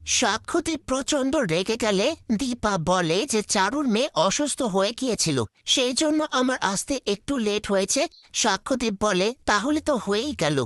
সাক্ষ্যদীপ প্রচন্ড রেগে গেলে দীপা বলে যে চারুর মেয়ে অসুস্থ হয়ে গিয়েছিল, সেই জন্য আমার আসতে একটু লেট হয়েছে। সাক্ষ্যদীপ বলে তাহলে তো হয়েই গেল,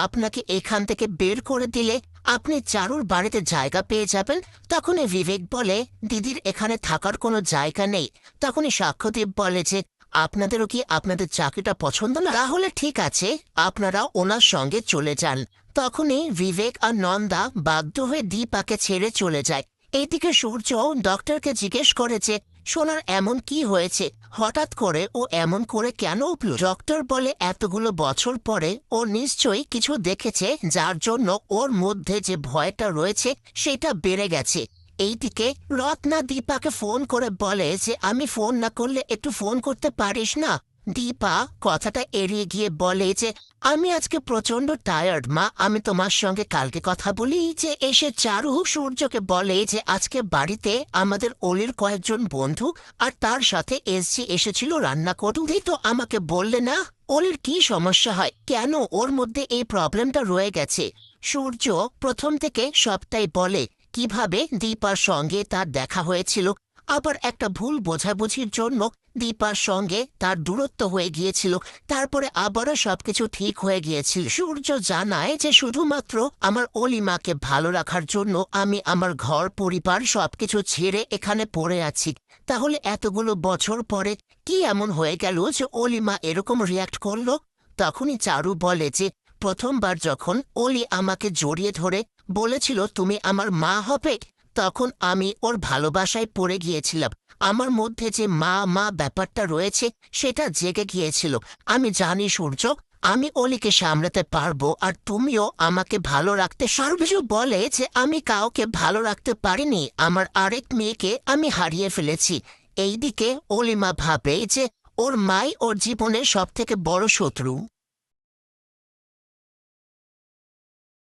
আপনাকে এখান থেকে বের করে দিলে আপনি চারুর বাড়িতে জায়গা পেয়ে যাবেন। তখনই বিবেক বলে দিদির এখানে থাকার কোনো জায়গা নেই। তখনই সাক্ষ্যদীপ বলে যে আপনাদেরও কি আপনাদের চাকরিটা পছন্দ না? তাহলে ঠিক আছে, আপনারা ওনার সঙ্গে চলে যান। তখনই বিবেক আর নন্দা বাধ্য হয়ে দীপাকে ছেড়ে চলে যায়। এইদিকে সূর্য ডক্টরকে জিজ্ঞেস করে যে সোনার এমন কি হয়েছে, হঠাৎ করে ও এমন করে কেন উঠল? ডক্টর বলে এতগুলো বছর পরে ও নিশ্চয়ই কিছু দেখেছে, যার জন্য ওর মধ্যে যে ভয়টা রয়েছে সেটা বেড়ে গেছে। এইদিকে রত্না দীপাকে ফোন করে বলে যে আমি ফোন না করলে একটু ফোন করতে পারিস না? দীপা কথাটা এড়িয়ে গিয়ে বলে যে আমি আজকে প্রচন্ড টায়ার্ড মা, আমি তোমার সঙ্গে কালকে কথা বলি। যে এসে চারু সূর্যকে বলে যে আজকে বাড়িতে আমাদের অলির কয়েকজন বন্ধু আর তার সাথে এসছি এসেছিল রান্না করতে, তো আমাকে বললে না অলির কি সমস্যা হয়, কেন ওর মধ্যে এই প্রবলেমটা রয়ে গেছে। সূর্য প্রথম থেকে সবটাই বলে কিভাবে দীপার সঙ্গে তার দেখা হয়েছিল, আবার একটা ভুল বোঝাবুঝির জন্য দীপার সঙ্গে তার দূরত্ব হয়ে গিয়েছিল, তারপরে আবারও সবকিছু ঠিক হয়ে গিয়েছিল। সূর্য জানায় যে শুধুমাত্র আমার অলিমাকে ভালো রাখার জন্য আমি আমার ঘর পরিবার সবকিছু ছেড়ে এখানে পড়ে আছি। তাহলে এতগুলো বছর পরে কি এমন হয়ে গেল যে অলিমা এরকম রিয়াক্ট করলো? তখনই চারু বলে যে প্রথমবার যখন অলি আমাকে জড়িয়ে ধরে বলেছিল তুমি আমার মা হবে, তখন আমি ওর ভালোবাসায় পড়ে গিয়েছিলাম। আমার মধ্যে যে মা মা ব্যাপারটা রয়েছে সেটা জেগে গিয়েছিল। আমি জানি সূর্য, আমি অলিকে সামলাতে পারবো, আর তুমিও আমাকে ভালো রাখতে। সর্বজু বলে যে আমি কাউকে ভালো রাখতে পারিনি, আমার আরেক মেয়েকে আমি হারিয়ে ফেলেছি। এইদিকে অলিমা ভাবে যে ওর মাই ওর জীবনের সব থেকে বড় শত্রু।